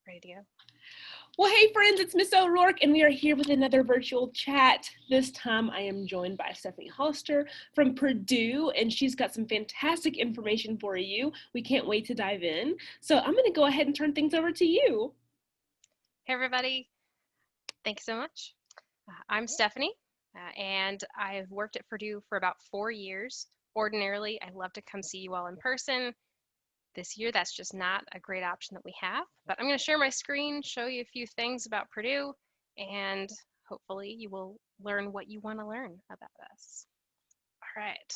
Ready to go? Well, hey friends, it's Miss O'Rourke, and we are here with another virtual chat. This time I am joined by Stephanie Hoster from Purdue, and she's got some fantastic information for you. We can't wait to dive in. So I'm going to go ahead and turn things over to you. Hey everybody, thanks so much. I'm Stephanie, and I've worked at Purdue for about 4 years. Ordinarily, I love to come see you all in person. This year, that's just not a great option that we have, but I'm going to share my screen, show you a few things about Purdue, and hopefully you will learn what you want to learn about us. All right.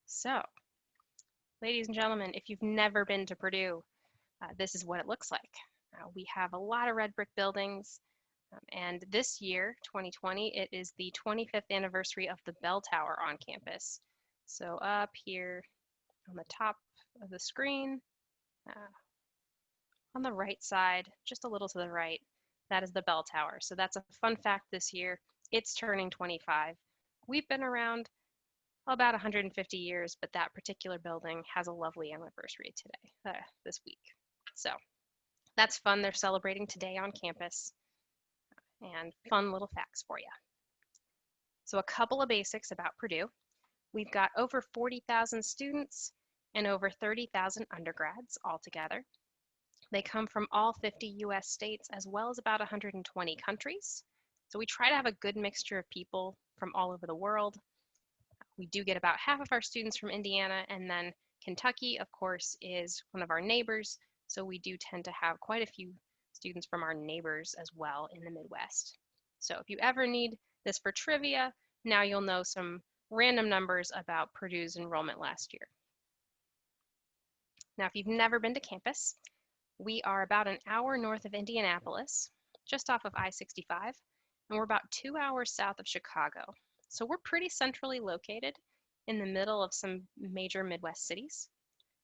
So, ladies and gentlemen, if you've never been to Purdue, this is what it looks like. We have a lot of red brick buildings, and this year, 2020, it is the 25th anniversary of the bell tower on campus. So up here on the top of the screen, on the right side, just a little to the right, that is the bell tower. So that's a fun fact this year. It's turning 25. We've been around about 150 years, but that particular building has a lovely anniversary today, this week. So that's fun. They're celebrating today on campus, and fun little facts for you. So a couple of basics about Purdue. We've got over 40,000 students and over 30,000 undergrads altogether. They come from all 50 US states as well as about 120 countries. So we try to have a good mixture of people from all over the world. We do get about half of our students from Indiana, and then Kentucky, of course, is one of our neighbors. So we do tend to have quite a few students from our neighbors as well in the Midwest. So if you ever need this for trivia, now you'll know some random numbers about Purdue's enrollment last year. Now, if you've never been to campus, we are about an hour north of Indianapolis, just off of I-65, and we're about 2 hours south of Chicago. So we're pretty centrally located in the middle of some major Midwest cities.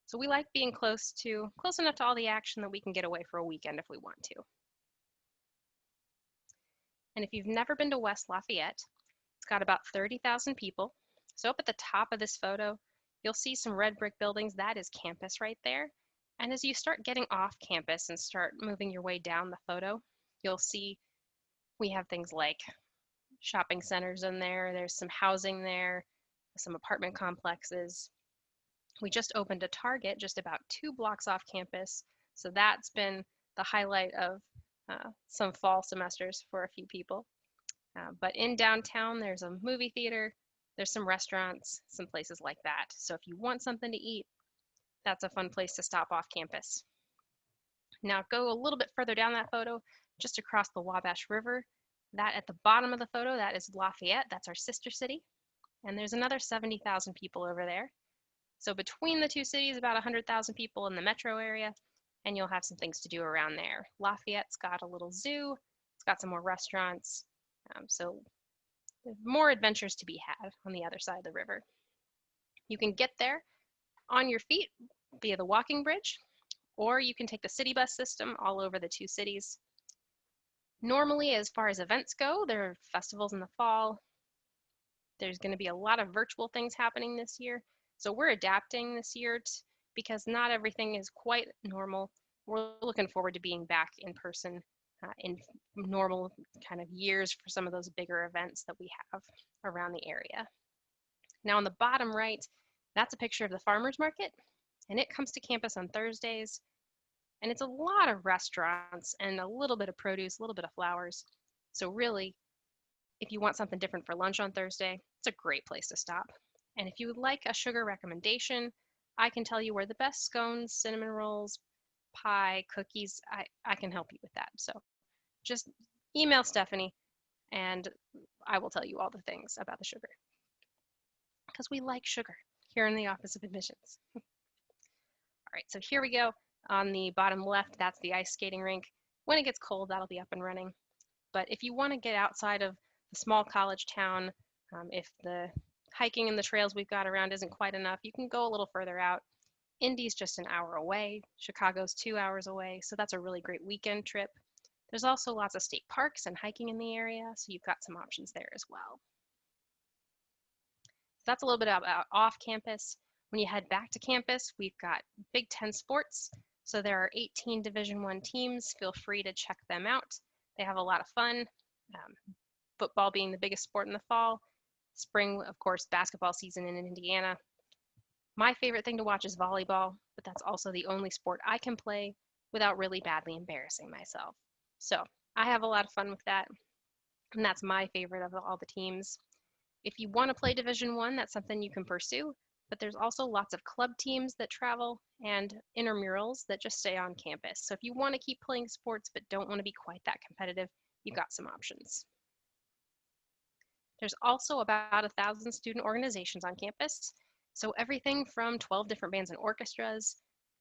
So we like being close enough to all the action that we can get away for a weekend if we want to. And if you've never been to West Lafayette, it's got about 30,000 people. So up at the top of this photo, you'll see some red brick buildings. That is campus right there. And as you start getting off campus and start moving your way down the photo, you'll see we have things like shopping centers in there. There's some housing there, some apartment complexes. We just opened a Target just about 2 blocks off campus. So that's been the highlight of some fall semesters for a few people. But in downtown, there's a movie theater, there's some restaurants, some places like that. So if you want something to eat, that's a fun place to stop off campus. Now go a little bit further down that photo, just across the Wabash River. That at the bottom of the photo, that is Lafayette. That's our sister city. And there's another 70,000 people over there. So between the two cities, about 100,000 people in the metro area, and you'll have some things to do around there. Lafayette's got a little zoo. It's got some more restaurants. So there's more adventures to be had on the other side of the river. You can get there on your feet via the walking bridge, or you can take the city bus system all over the two cities. Normally, as far as events go, there are festivals in the fall. There's going to be a lot of virtual things happening this year. So we're adapting this year because not everything is quite normal. We're looking forward to being back in person in normal kind of years for some of those bigger events that we have around the area. Now on the bottom right, that's a picture of the farmers market, and it comes to campus on Thursdays. And it's a lot of restaurants and a little bit of produce, a little bit of flowers. So really, if you want something different for lunch on Thursday, it's a great place to stop. And if you would like a sugar recommendation, I can tell you where the best scones, cinnamon rolls, pie, cookies, I can help you with that. So just email Stephanie and I will tell you all the things about the sugar. Because we like sugar here in the Office of Admissions. All right, so here we go. On the bottom left, that's the ice skating rink. When it gets cold, that'll be up and running. But if you want to get outside of the small college town, if the hiking and the trails we've got around isn't quite enough, you can go a little further out. Indy's just an hour away. Chicago's 2 hours away, so that's a really great weekend trip. There's also lots of state parks and hiking in the area, so you've got some options there as well. So that's a little bit about off campus. When you head back to campus, we've got Big Ten sports. So there are 18 Division I teams. Feel free to check them out. They have a lot of fun. Football being the biggest sport in the fall. Spring, of course, basketball season in Indiana. My favorite thing to watch is volleyball, but that's also the only sport I can play without really badly embarrassing myself. So I have a lot of fun with that, and that's my favorite of all the teams. If you want to play Division I, that's something you can pursue, but there's also lots of club teams that travel and intramurals that just stay on campus. So if you want to keep playing sports but don't want to be quite that competitive, you've got some options. There's also about 1,000 student organizations on campus. So everything from 12 different bands and orchestras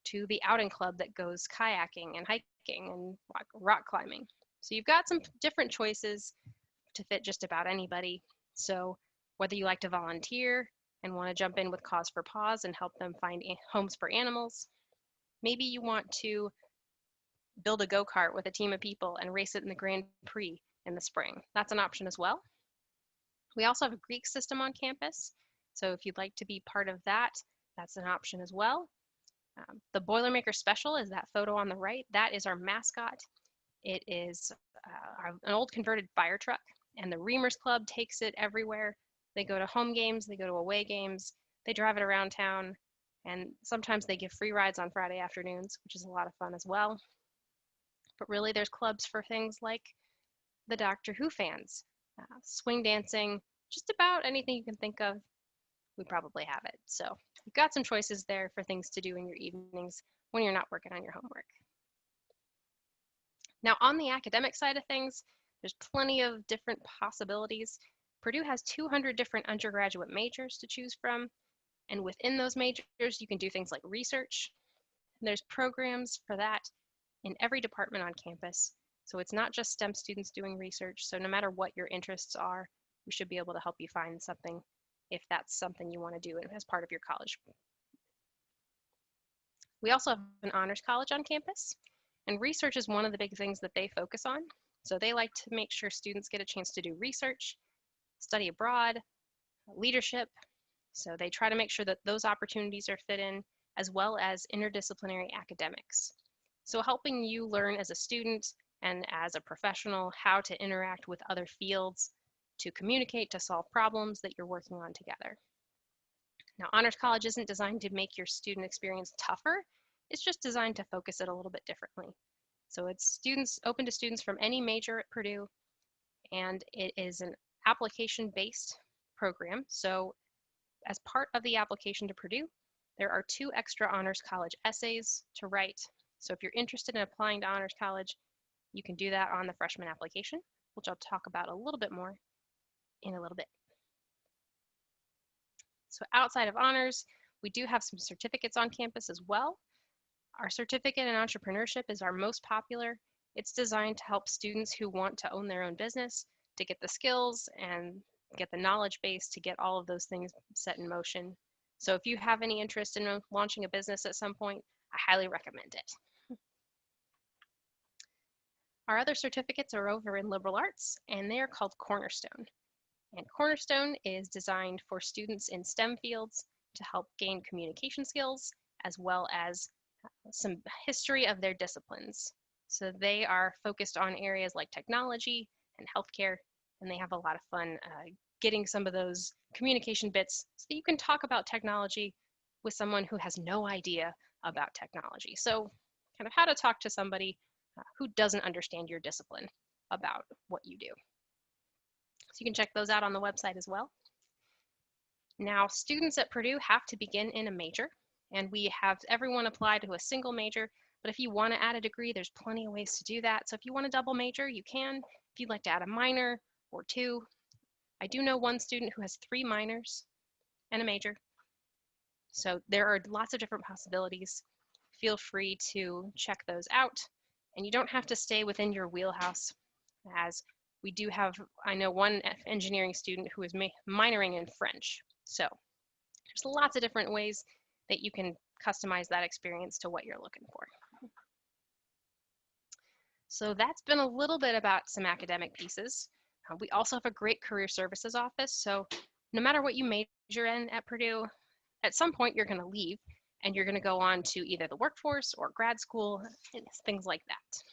to the outing club that goes kayaking and hiking and rock climbing. So you've got some different choices to fit just about anybody. So whether you like to volunteer and want to jump in with Cause for Paws and help them find homes for animals, maybe you want to build a go-kart with a team of people and race it in the Grand Prix in the spring. That's an option as well. We also have a Greek system on campus. So if you'd like to be part of that, that's an option as well. The Boilermaker Special is that photo on the right. That is our mascot. It is an old converted fire truck, and the Reamers Club takes it everywhere. They go to home games, they go to away games, they drive it around town, and sometimes they give free rides on Friday afternoons, which is a lot of fun as well. But really, there's clubs for things like the Doctor Who fans, swing dancing, just about anything you can think of, we probably have it. So you've got some choices there for things to do in your evenings when you're not working on your homework. Now, on the academic side of things, there's plenty of different possibilities. Purdue has 200 different undergraduate majors to choose from, and within those majors, you can do things like research. There's programs for that in every department on campus. So it's not just STEM students doing research. So no matter what your interests are, we should be able to help you find something if that's something you want to do as part of your college. We also have an honors college on campus, and research is one of the big things that they focus on. So they like to make sure students get a chance to do research, study abroad, leadership. So they try to make sure that those opportunities are fit in, as well as interdisciplinary academics. So helping you learn as a student and as a professional how to interact with other fields, to communicate, to solve problems that you're working on together. Now, Honors College isn't designed to make your student experience tougher. It's just designed to focus it a little bit differently. So it's open to students from any major at Purdue, and it is an application-based program. So as part of the application to Purdue, there are 2 extra Honors College essays to write. So if you're interested in applying to Honors College, you can do that on the freshman application, which I'll talk about a little bit more in a little bit. So outside of honors, we do have some certificates on campus as well. Our certificate in entrepreneurship is our most popular. It's designed to help students who want to own their own business to get the skills and get the knowledge base to get all of those things set in motion. So if you have any interest in launching a business at some point, I highly recommend it. Our other certificates are over in liberal arts, and they are called Cornerstone. And Cornerstone is designed for students in STEM fields to help gain communication skills, as well as some history of their disciplines. So they are focused on areas like technology and healthcare, and they have a lot of fun getting some of those communication bits so that you can talk about technology with someone who has no idea about technology. So kind of how to talk to somebody who doesn't understand your discipline about what you do. So you can check those out on the website as well. Now, students at Purdue have to begin in a major, and we have everyone apply to a single major, but if you want to add a degree, there's plenty of ways to do that. So if you want a double major, you can. If you'd like to add a minor or 2, I do know one student who has 3 minors and a major. So there are lots of different possibilities. Feel free to check those out, and you don't have to stay within your wheelhouse, as we do have, I know one engineering student who is minoring in French. So there's lots of different ways that you can customize that experience to what you're looking for. So that's been a little bit about some academic pieces. We also have a great career services office. So no matter what you major in at Purdue, at some point you're going to leave, and you're going to go on to either the workforce or grad school, and things like that.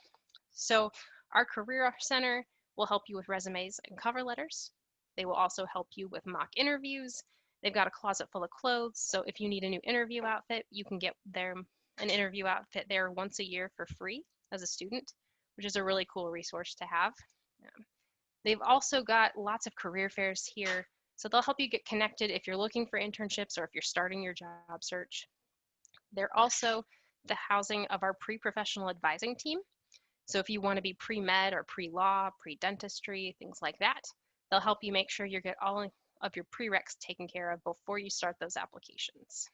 So our Career Center will help you with resumes and cover letters. They will also help you with mock interviews. They've got a closet full of clothes, so if you need a new interview outfit, you can get an interview outfit there once a year for free as a student, which is a really cool resource to have. They've also got lots of career fairs here, so they'll help you get connected if you're looking for internships or if you're starting your job search. They're also the housing of our pre-professional advising team. So if you want to be pre-med or pre-law, pre-dentistry, things like that, they'll help you make sure you get all of your prereqs taken care of before you start those applications.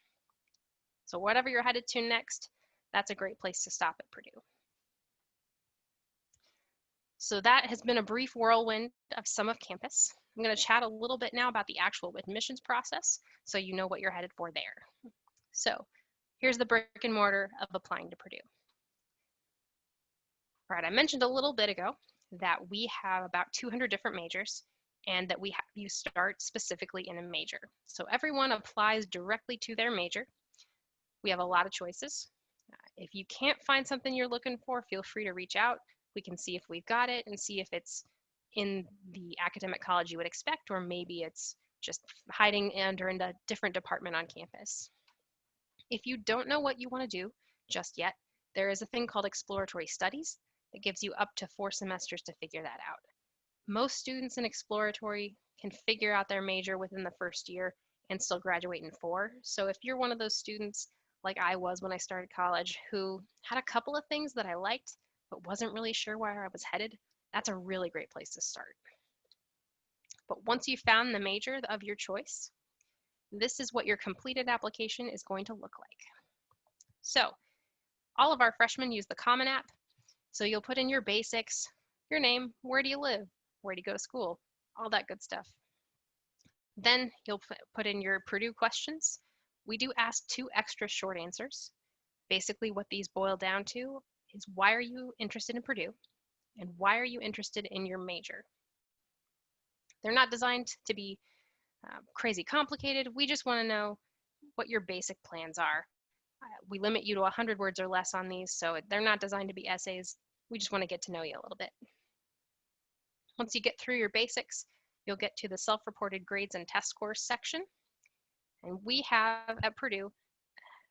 So whatever you're headed to next, that's a great place to stop at Purdue. So that has been a brief whirlwind of some of campus. I'm going to chat a little bit now about the actual admissions process so you know what you're headed for there. So here's the brick and mortar of applying to Purdue. All right, I mentioned a little bit ago that we have about 200 different majors and that we have you start specifically in a major. So everyone applies directly to their major. We have a lot of choices. If you can't find something you're looking for, feel free to reach out. We can see if we've got it and see if it's in the academic college you would expect, or maybe it's just hiding under in a different department on campus. If you don't know what you want to do just yet, there is a thing called exploratory studies that gives you up to 4 semesters to figure that out. Most students in exploratory can figure out their major within the first year and still graduate in 4. So if you're one of those students like I was when I started college who had a couple of things that I liked but wasn't really sure where I was headed, that's a really great place to start. But once you've found the major of your choice, this is what your completed application is going to look like. So all of our freshmen use the Common App. So you'll put in your basics, your name, where do you live, where do you go to school, all that good stuff. Then you'll put in your Purdue questions. We do ask 2 extra short answers. Basically what these boil down to is why are you interested in Purdue and why are you interested in your major? They're not designed to be crazy complicated. We just want to know what your basic plans are. We limit you to 100 words or less on these, so they're not designed to be essays. We just want to get to know you a little bit. Once you get through your basics, you'll get to the self-reported grades and test scores section. And we have at Purdue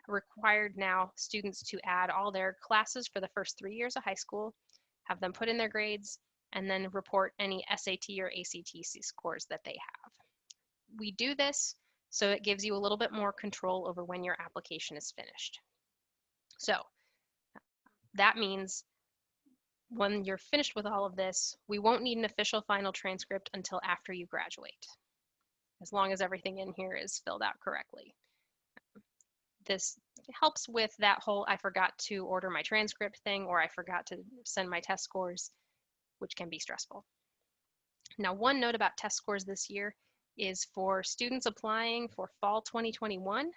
required now students to add all their classes for the first 3 years of high school, have them put in their grades, and then report any SAT or ACT scores that they have. We do this so it gives you a little bit more control over when your application is finished. So that means when you're finished with all of this, we won't need an official final transcript until after you graduate, as long as everything in here is filled out correctly. This helps with that whole I forgot to order my transcript thing, or I forgot to send my test scores, which can be stressful. Now, one note about test scores this year is for students applying for fall 2021,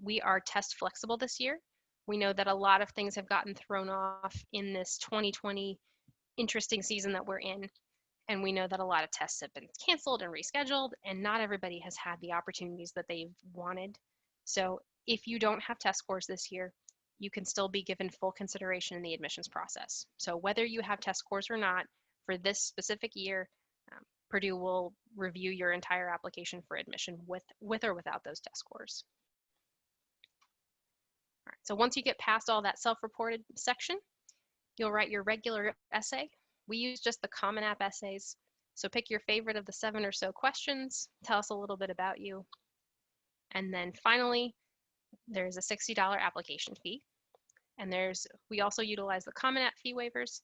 we are test flexible this year. We know that a lot of things have gotten thrown off in this 2020 interesting season that we're in, and we know that a lot of tests have been canceled and rescheduled, and not everybody has had the opportunities that they've wanted. So if you don't have test scores this year, you can still be given full consideration in the admissions process. So whether you have test scores or not, for this specific year, Purdue will review your entire application for admission with or without those test scores. All right, so once you get past all that self-reported section, you'll write your regular essay. We use just the Common App essays. So pick your favorite of the 7 or so questions, tell us a little bit about you. And then finally, there's a $60 application fee. And we also utilize the Common App fee waivers,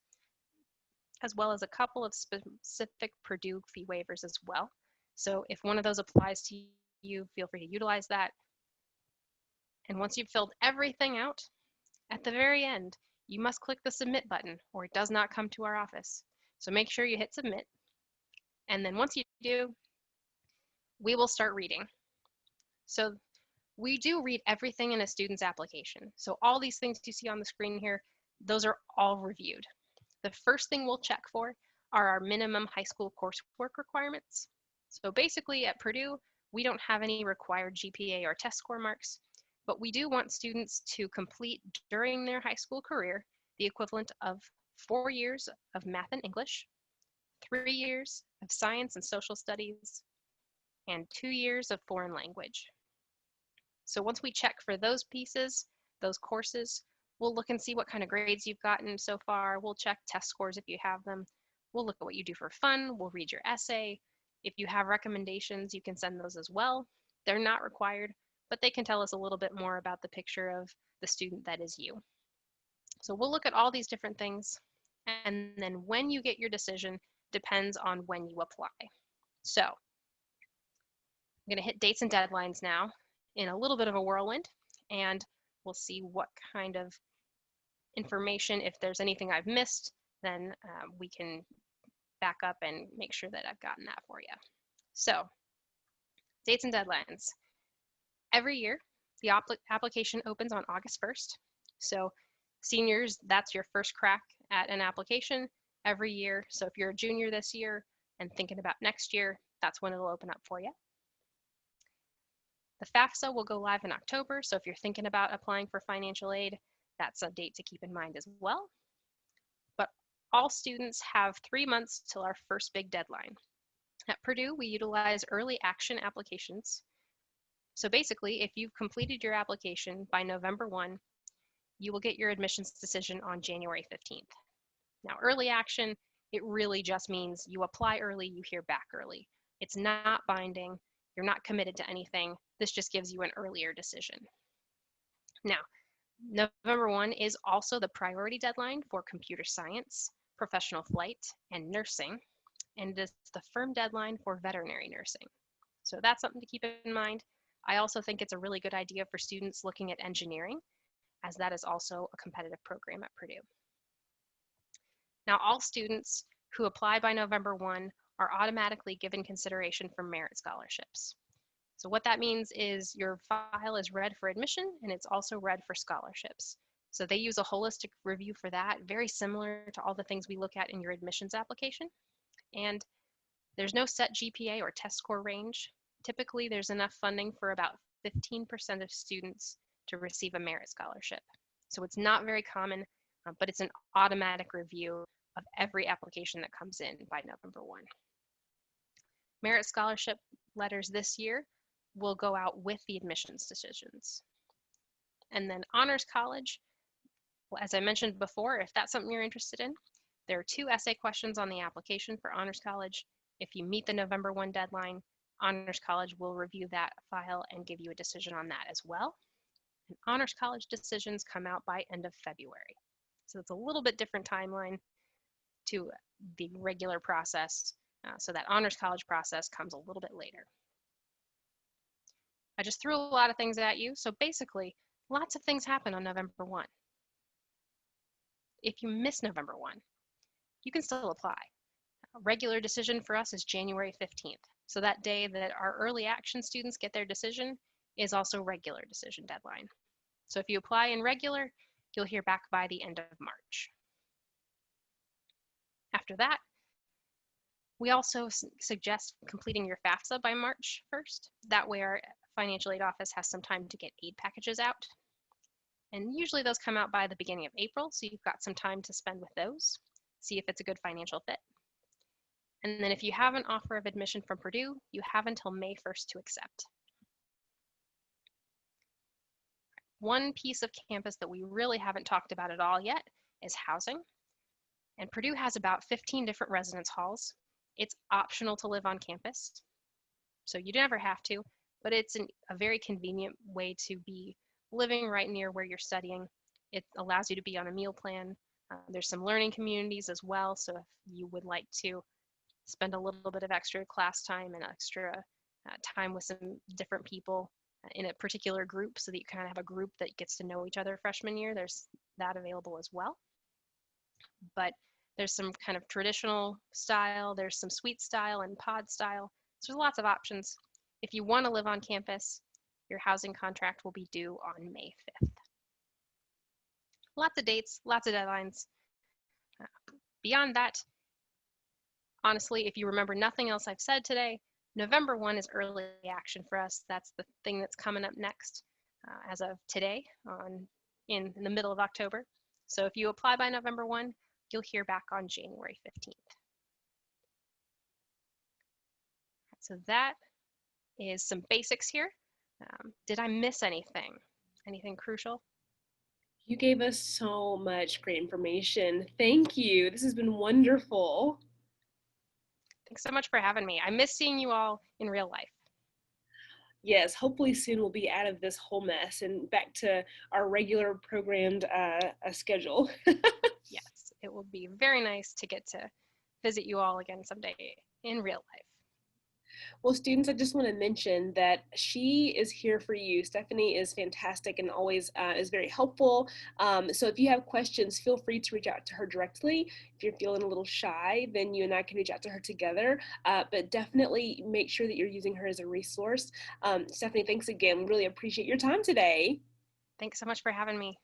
as well as a couple of specific Purdue fee waivers as well. So if one of those applies to you, feel free to utilize that. And once you've filled everything out, at the very end, you must click the submit button or it does not come to our office. So make sure you hit submit. And then once you do, we will start reading. So we do read everything in a student's application. So all these things you see on the screen here, those are all reviewed. The first thing we'll check for are our minimum high school coursework requirements. So basically at Purdue, we don't have any required GPA or test score marks. But we do want students to complete during their high school career the equivalent of 4 years of math and English, 3 years of science and social studies, and 2 years of foreign language. So once we check for those pieces, those courses, we'll look and see what kind of grades you've gotten so far. We'll check test scores if you have them. We'll look at what you do for fun. We'll read your essay. If you have recommendations, you can send those as well. They're not required, but they can tell us a little bit more about the picture of the student that is you. So we'll look at all these different things, and then when you get your decision depends on when you apply. So I'm going to hit dates and deadlines now in a little bit of a whirlwind, and we'll see what kind of information, if there's anything I've missed, then we can back up and make sure that I've gotten that for you. So dates and deadlines. Every year, the application opens on August 1st. So seniors, that's your first crack at an application every year. So if you're a junior this year and thinking about next year, that's when it'll open up for you. The FAFSA will go live in October. So if you're thinking about applying for financial aid, that's a date to keep in mind as well. But all students have 3 months till our first big deadline. At Purdue, we utilize early action applications. So basically, if you've completed your application by November 1, you will get your admissions decision on January 15th. Now, early action, it really just means you apply early, you hear back early. It's not binding, you're not committed to anything. This just gives you an earlier decision. Now, November 1 is also the priority deadline for computer science, professional flight, and nursing, and it is the firm deadline for veterinary nursing. So that's something to keep in mind. I also think it's a really good idea for students looking at engineering, as that is also a competitive program at Purdue. Now, all students who apply by November 1 are automatically given consideration for merit scholarships. So what that means is your file is read for admission and it's also read for scholarships. So they use a holistic review for that, very similar to all the things we look at in your admissions application. And there's no set GPA or test score range. Typically, there's enough funding for about 15% of students to receive a merit scholarship. So it's not very common, but it's an automatic review of every application that comes in by November 1. Merit scholarship letters this year will go out with the admissions decisions. And then Honors College, well, as I mentioned before, if that's something you're interested in, there are 2 essay questions on the application for Honors College. If you meet the November 1 deadline, Honors College will review that file and give you a decision on that as well. And Honors College decisions come out by end of February. So it's a little bit different timeline to the regular process. So that Honors College process comes a little bit later. I just threw a lot of things at you. So basically, lots of things happen on November 1. If you miss November 1, you can still apply. A regular decision for us is January 15th. So that day that our early action students get their decision is also regular decision deadline. So if you apply in regular, you'll hear back by the end of March. After that, we also suggest completing your FAFSA by March 1st. That way our financial aid office has some time to get aid packages out. And usually those come out by the beginning of April, so you've got some time to spend with those, see if it's a good financial fit. And then if you have an offer of admission from Purdue, you have until May 1st to accept. One piece of campus that we really haven't talked about at all yet is housing. And Purdue has about 15 different residence halls. It's optional to live on campus, so you never have to, but it's a very convenient way to be living right near where you're studying. It allows you to be on a meal plan. There's some learning communities as well, so if you would like to spend a little bit of extra class time and extra time with some different people in a particular group so that you kind of have a group that gets to know each other freshman year, there's that available as well. But there's some kind of traditional style, there's some suite style and pod style. So there's lots of options. If you want to live on campus, your housing contract will be due on May 5th. Lots of dates, lots of deadlines. Beyond that, honestly, if you remember nothing else I've said today, November 1 is early action for us. That's the thing that's coming up next. as of today in the middle of October. So if you apply by November 1, you'll hear back on January 15th. So that is some basics here. Did I miss anything? Anything crucial? You gave us so much great information. Thank you. This has been wonderful. Thanks so much for having me. I miss seeing you all in real life. Yes, hopefully soon we'll be out of this whole mess and back to our regular programmed schedule. Yes, it will be very nice to get to visit you all again someday in real life. Well, students, I just want to mention that she is here for you. Stephanie is fantastic and always is very helpful. So if you have questions, feel free to reach out to her directly. If you're feeling a little shy, then you and I can reach out to her together. But definitely make sure that you're using her as a resource. Stephanie, thanks again. We really appreciate your time today. Thanks so much for having me.